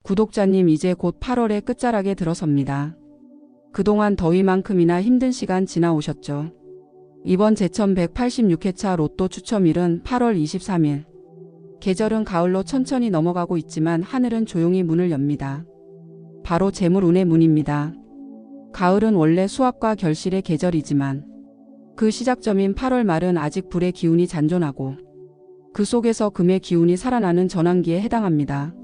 구독자님, 이제 곧 8월의 끝자락에 들어섭니다. 그동안 더위만큼이나 힘든 시간 지나오셨죠? 이번 제1186회차 로또 추첨일은 8월 23일. 계절은 가을로 천천히 넘어가고 있지만 하늘은 조용히 문을 엽니다. 바로 재물운의 문입니다. 가을은 원래 수확과 결실의 계절이지만 그 시작점인 8월 말은 아직 불의 기운이 잔존하고 그 속에서 금의 기운이 살아나는 전환기에 해당합니다.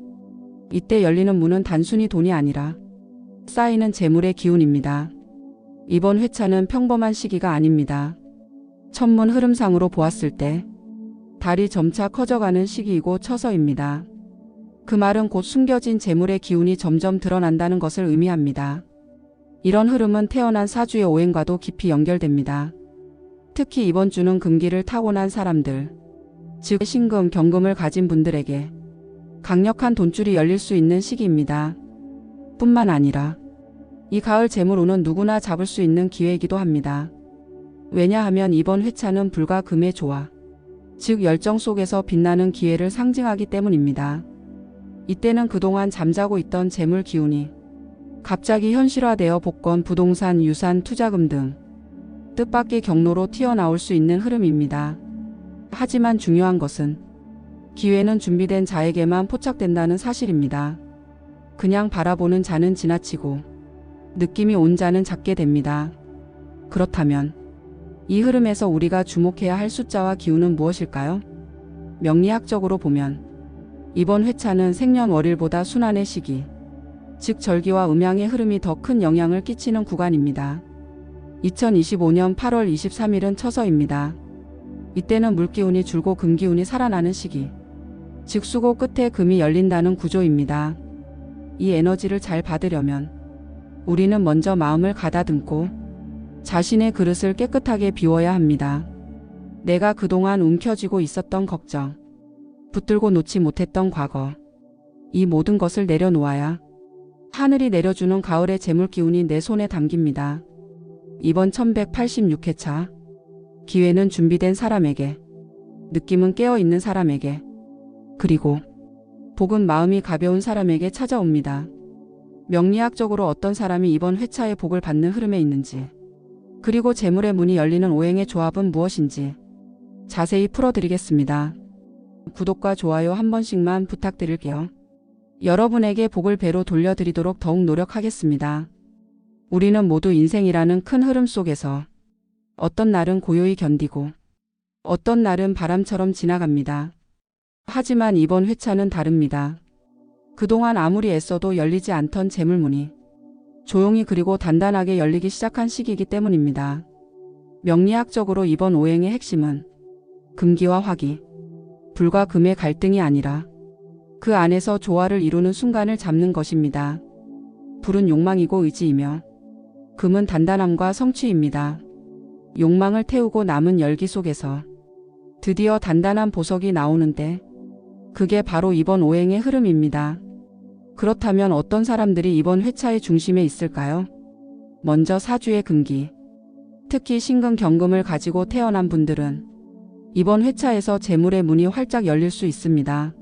이때 열리는 문은 단순히 돈이 아니라 쌓이는 재물의 기운입니다. 이번 회차는 평범한 시기가 아닙니다. 천문 흐름상으로 보았을 때 달이 점차 커져가는 시기이고 처서입니다. 그 말은 곧 숨겨진 재물의 기운이 점점 드러난다는 것을 의미합니다. 이런 흐름은 태어난 사주의 오행과도 깊이 연결됩니다. 특히 이번 주는 금기를 타고난 사람들, 즉 신금, 경금을 가진 분들에게 강력한 돈줄이 열릴 수 있는 시기입니다. 뿐만 아니라 이 가을 재물운은 누구나 잡을 수 있는 기회이기도 합니다. 왜냐하면 이번 회차는 불과 금의 조화, 즉 열정 속에서 빛나는 기회를 상징하기 때문입니다. 이때는 그동안 잠자고 있던 재물 기운이 갑자기 현실화되어 복권, 부동산, 유산, 투자금 등 뜻밖의 경로로 튀어나올 수 있는 흐름입니다. 하지만 중요한 것은 기회는 준비된 자에게만 포착된다는 사실입니다. 그냥 바라보는 자는 지나치고 느낌이 온 자는 잡게 됩니다. 그렇다면 이 흐름에서 우리가 주목해야 할 숫자와 기운은 무엇일까요? 명리학적으로 보면 이번 회차는 생년월일보다 순환의 시기, 즉 절기와 음양의 흐름이 더 큰 영향을 끼치는 구간입니다. 2025년 8월 23일은 처서입니다. 이때는 물기운이 줄고 금기운이 살아나는 시기, 즉 수고 끝에 금이 열린다는 구조입니다. 이 에너지를 잘 받으려면 우리는 먼저 마음을 가다듬고 자신의 그릇을 깨끗하게 비워야 합니다. 내가 그동안 움켜쥐고 있었던 걱정, 붙들고 놓지 못했던 과거, 이 모든 것을 내려놓아야 하늘이 내려주는 가을의 재물기운이 내 손에 담깁니다. 이번 1186회차 기회는 준비된 사람에게, 느낌은 깨어있는 사람에게, 그리고 복은 마음이 가벼운 사람에게 찾아옵니다. 명리학적으로 어떤 사람이 이번 회차에 복을 받는 흐름에 있는지, 그리고 재물의 문이 열리는 오행의 조합은 무엇인지 자세히 풀어드리겠습니다. 구독과 좋아요 한 번씩만 부탁드릴게요. 여러분에게 복을 배로 돌려드리도록 더욱 노력하겠습니다. 우리는 모두 인생이라는 큰 흐름 속에서 어떤 날은 고요히 견디고 어떤 날은 바람처럼 지나갑니다. 하지만 이번 회차는 다릅니다. 그동안 아무리 애써도 열리지 않던 재물문이 조용히 그리고 단단하게 열리기 시작한 시기이기 때문입니다. 명리학적으로 이번 오행의 핵심은 금기와 화기, 불과 금의 갈등이 아니라 그 안에서 조화를 이루는 순간을 잡는 것입니다. 불은 욕망이고 의지이며 금은 단단함과 성취입니다. 욕망을 태우고 남은 열기 속에서 드디어 단단한 보석이 나오는데 그게 바로 이번 오행의 흐름입니다. 그렇다면 어떤 사람들이 이번 회차의 중심에 있을까요? 먼저 사주의 금기, 특히 신금, 경금을 가지고 태어난 분들은 이번 회차에서 재물의 문이 활짝 열릴 수 있습니다.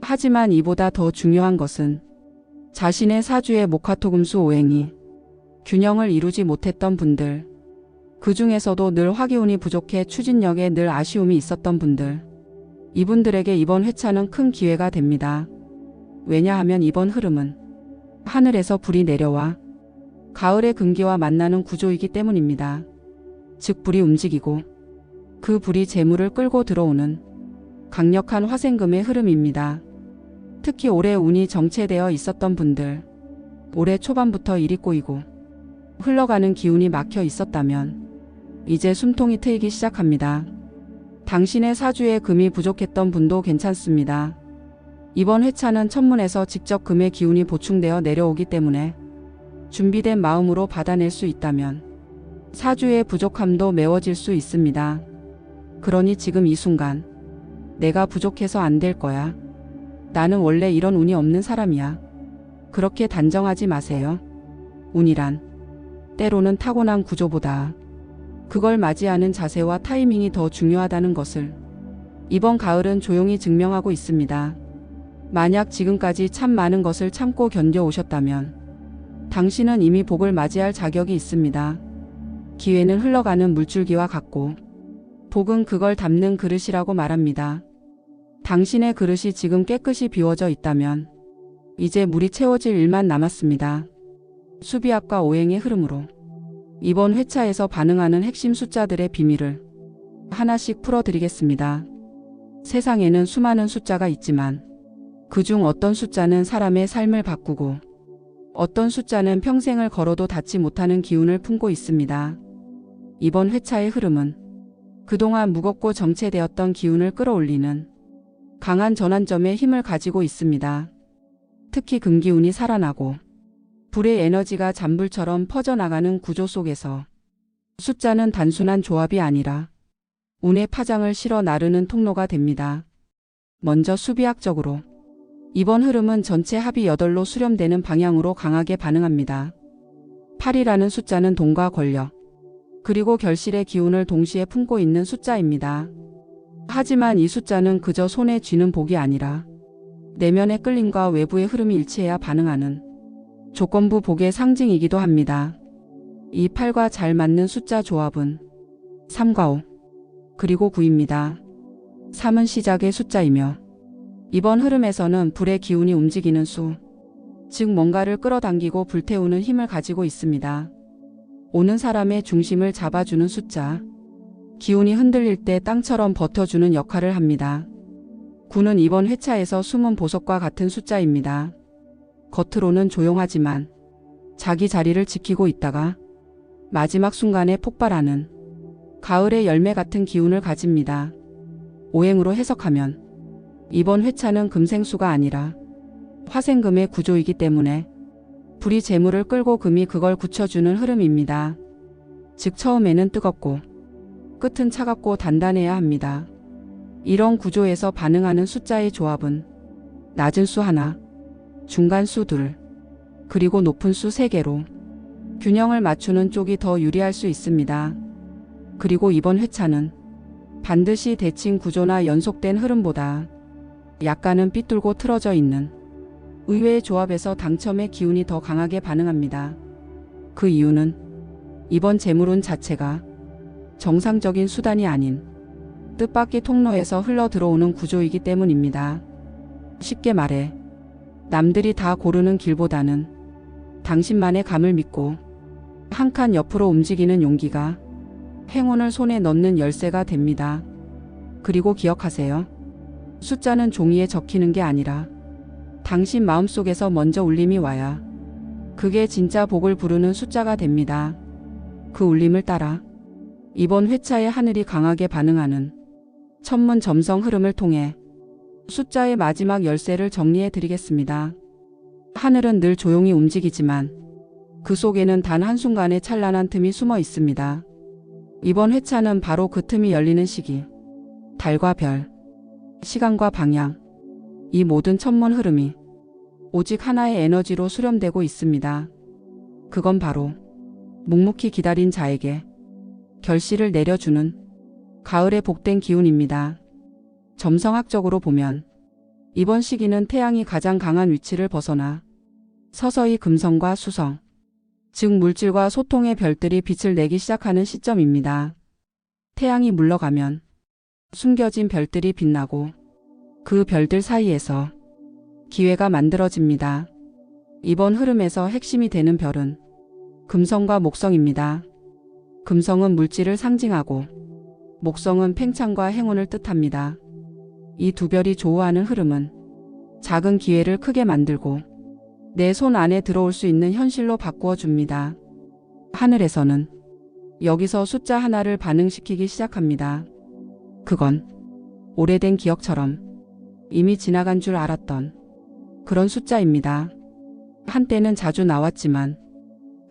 하지만 이보다 더 중요한 것은 자신의 사주의 목화토금수 오행이 균형을 이루지 못했던 분들, 그 중에서도 늘 화기운이 부족해 추진력에 늘 아쉬움이 있었던 분들, 이분들에게 이번 회차는 큰 기회가 됩니다. 왜냐하면 이번 흐름은 하늘에서 불이 내려와 가을의 금기와 만나는 구조이기 때문입니다. 즉 불이 움직이고 그 불이 재물을 끌고 들어오는 강력한 화생금의 흐름입니다. 특히 올해 운이 정체되어 있었던 분들, 올해 초반부터 일이 꼬이고 흘러가는 기운이 막혀 있었다면 이제 숨통이 트이기 시작합니다. 당신의 사주에 금이 부족했던 분도 괜찮습니다. 이번 회차는 천문에서 직접 금의 기운이 보충되어 내려오기 때문에 준비된 마음으로 받아낼 수 있다면 사주의 부족함도 메워질 수 있습니다. 그러니 지금 이 순간 내가 부족해서 안 될 거야, 나는 원래 이런 운이 없는 사람이야, 그렇게 단정하지 마세요. 운이란 때로는 타고난 구조보다 그걸 맞이하는 자세와 타이밍이 더 중요하다는 것을 이번 가을은 조용히 증명하고 있습니다. 만약 지금까지 참 많은 것을 참고 견뎌오셨다면 당신은 이미 복을 맞이할 자격이 있습니다. 기회는 흘러가는 물줄기와 같고 복은 그걸 담는 그릇이라고 말합니다. 당신의 그릇이 지금 깨끗이 비워져 있다면 이제 물이 채워질 일만 남았습니다. 수비학과 오행의 흐름으로 이번 회차에서 반응하는 핵심 숫자들의 비밀을 하나씩 풀어드리겠습니다. 세상에는 수많은 숫자가 있지만 그중 어떤 숫자는 사람의 삶을 바꾸고 어떤 숫자는 평생을 걸어도 닿지 못하는 기운을 품고 있습니다. 이번 회차의 흐름은 그동안 무겁고 정체되었던 기운을 끌어올리는 강한 전환점의 힘을 가지고 있습니다. 특히 금기운이 살아나고 불의 에너지가 잔불처럼 퍼져나가는 구조 속에서 숫자는 단순한 조합이 아니라 운의 파장을 실어 나르는 통로가 됩니다. 먼저 수비학적으로 이번 흐름은 전체 합이 8로 수렴되는 방향으로 강하게 반응합니다. 8이라는 숫자는 돈과 권력, 그리고 결실의 기운을 동시에 품고 있는 숫자입니다. 하지만 이 숫자는 그저 손에 쥐는 복이 아니라 내면의 끌림과 외부의 흐름이 일치해야 반응하는 조건부 복의 상징이기도 합니다. 이 8과 잘 맞는 숫자 조합은 3과 5, 그리고 9입니다. 3은 시작의 숫자이며 이번 흐름에서는 불의 기운이 움직이는 수, 즉 뭔가를 끌어당기고 불태우는 힘을 가지고 있습니다. 오는 사람의 중심을 잡아주는 숫자, 기운이 흔들릴 때 땅처럼 버텨주는 역할을 합니다. 9는 이번 회차에서 숨은 보석과 같은 숫자입니다. 겉으로는 조용하지만 자기 자리를 지키고 있다가 마지막 순간에 폭발하는 가을의 열매 같은 기운을 가집니다. 오행으로 해석하면 이번 회차는 금생수가 아니라 화생금의 구조이기 때문에 불이 재물을 끌고 금이 그걸 굳혀주는 흐름입니다. 즉 처음에는 뜨겁고 끝은 차갑고 단단해야 합니다. 이런 구조에서 반응하는 숫자의 조합은 낮은 수 하나, 중간 수 둘, 그리고 높은 수 3개로 균형을 맞추는 쪽이 더 유리할 수 있습니다. 그리고 이번 회차는 반드시 대칭 구조나 연속된 흐름보다 약간은 삐뚤고 틀어져 있는 의외의 조합에서 당첨의 기운이 더 강하게 반응합니다. 그 이유는 이번 재물운 자체가 정상적인 수단이 아닌 뜻밖의 통로에서 흘러 들어오는 구조이기 때문입니다. 쉽게 말해 남들이 다 고르는 길보다는 당신만의 감을 믿고 한 칸 옆으로 움직이는 용기가 행운을 손에 넣는 열쇠가 됩니다. 그리고 기억하세요. 숫자는 종이에 적히는 게 아니라 당신 마음속에서 먼저 울림이 와야 그게 진짜 복을 부르는 숫자가 됩니다. 그 울림을 따라 이번 회차의 하늘이 강하게 반응하는 천문 점성 흐름을 통해 숫자의 마지막 열쇠를 정리해 드리겠습니다. 하늘은 늘 조용히 움직이지만 그 속에는 단 한순간의 찬란한 틈이 숨어 있습니다. 이번 회차는 바로 그 틈이 열리는 시기, 달과 별, 시간과 방향, 이 모든 천문 흐름이 오직 하나의 에너지로 수렴되고 있습니다. 그건 바로 묵묵히 기다린 자에게 결실을 내려주는 가을의 복된 기운입니다. 점성학적으로 보면 이번 시기는 태양이 가장 강한 위치를 벗어나 서서히 금성과 수성, 즉 물질과 소통의 별들이 빛을 내기 시작하는 시점입니다. 태양이 물러가면 숨겨진 별들이 빛나고 그 별들 사이에서 기회가 만들어집니다. 이번 흐름에서 핵심이 되는 별은 금성과 목성입니다. 금성은 물질을 상징하고 목성은 팽창과 행운을 뜻합니다. 이 두 별이 조우하는 흐름은 작은 기회를 크게 만들고 내 손 안에 들어올 수 있는 현실로 바꾸어 줍니다. 하늘에서는 여기서 숫자 하나를 반응시키기 시작합니다. 그건 오래된 기억처럼 이미 지나간 줄 알았던 그런 숫자입니다. 한때는 자주 나왔지만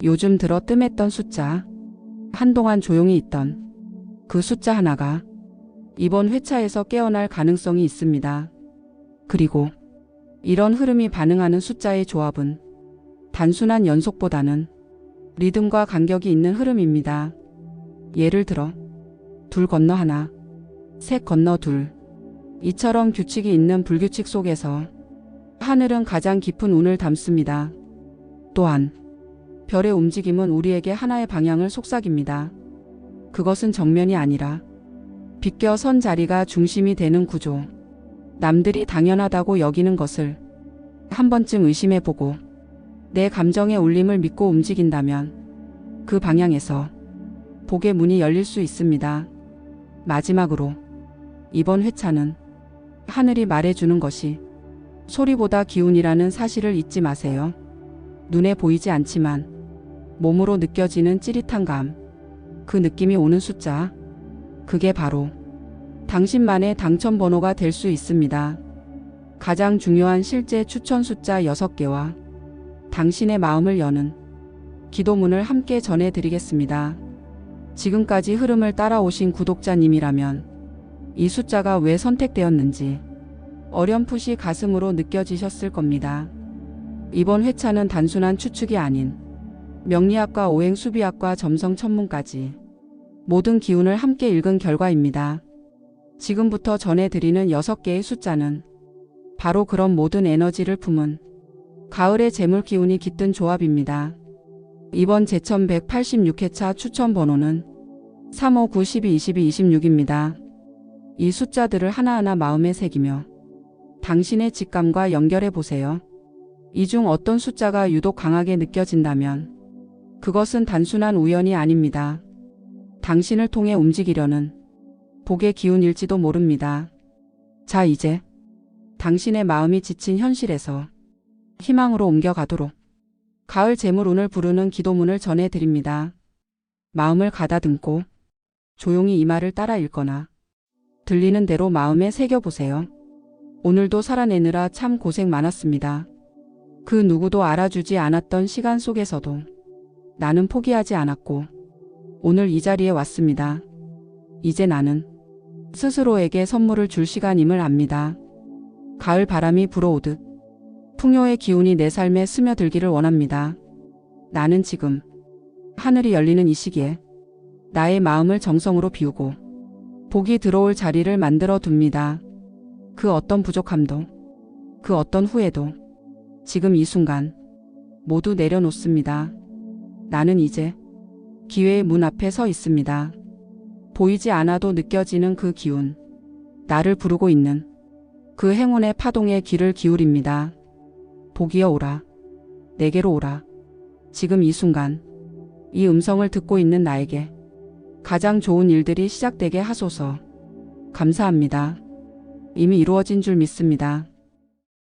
요즘 들어 뜸했던 숫자, 한동안 조용히 있던 그 숫자 하나가 이번 회차에서 깨어날 가능성이 있습니다. 그리고 이런 흐름이 반응하는 숫자의 조합은 단순한 연속보다는 리듬과 간격이 있는 흐름입니다. 예를 들어 둘 건너 하나, 셋 건너 둘, 이처럼 규칙이 있는 불규칙 속에서 하늘은 가장 깊은 운을 담습니다. 또한 별의 움직임은 우리에게 하나의 방향을 속삭입니다. 그것은 정면이 아니라 비껴 선 자리가 중심이 되는 구조. 남들이 당연하다고 여기는 것을 한 번쯤 의심해보고 내 감정의 울림을 믿고 움직인다면 그 방향에서 복의 문이 열릴 수 있습니다. 마지막으로 이번 회차는 하늘이 말해주는 것이 소리보다 기운이라는 사실을 잊지 마세요. 눈에 보이지 않지만 몸으로 느껴지는 찌릿한 감, 그 느낌이 오는 숫자, 그게 바로 당신만의 당첨 번호가 될 수 있습니다. 가장 중요한 실제 추천 숫자 6개와 당신의 마음을 여는 기도문을 함께 전해드리겠습니다. 지금까지 흐름을 따라오신 구독자님이라면 이 숫자가 왜 선택되었는지 어렴풋이 가슴으로 느껴지셨을 겁니다. 이번 회차는 단순한 추측이 아닌 명리학과 오행수비학과 점성천문까지 모든 기운을 함께 읽은 결과입니다. 지금부터 전해드리는 6개의 숫자는 바로 그런 모든 에너지를 품은 가을의 재물 기운이 깃든 조합입니다. 이번 제천 186회차 추천 번호는 3, 5, 9, 12, 22, 26입니다. 이 숫자들을 하나하나 마음에 새기며 당신의 직감과 연결해 보세요. 이 중 어떤 숫자가 유독 강하게 느껴진다면 그것은 단순한 우연이 아닙니다. 당신을 통해 움직이려는 복의 기운일지도 모릅니다. 자, 이제 당신의 마음이 지친 현실에서 희망으로 옮겨가도록 가을 재물운을 부르는 기도문을 전해드립니다. 마음을 가다듬고 조용히 이 말을 따라 읽거나 들리는 대로 마음에 새겨보세요. 오늘도 살아내느라 참 고생 많았습니다. 그 누구도 알아주지 않았던 시간 속에서도 나는 포기하지 않았고 오늘 이 자리에 왔습니다. 이제 나는 스스로에게 선물을 줄 시간임을 압니다. 가을 바람이 불어오듯 풍요의 기운이 내 삶에 스며들기를 원합니다. 나는 지금 하늘이 열리는 이 시기에 나의 마음을 정성으로 비우고 복이 들어올 자리를 만들어 둡니다. 그 어떤 부족함도 그 어떤 후회도 지금 이 순간 모두 내려놓습니다. 나는 이제 기회의 문 앞에 서 있습니다. 보이지 않아도 느껴지는 그 기운, 나를 부르고 있는 그 행운의 파동에 귀를 기울입니다. 복이여 오라, 내게로 오라. 지금 이 순간 이 음성을 듣고 있는 나에게 가장 좋은 일들이 시작되게 하소서. 감사합니다. 이미 이루어진 줄 믿습니다.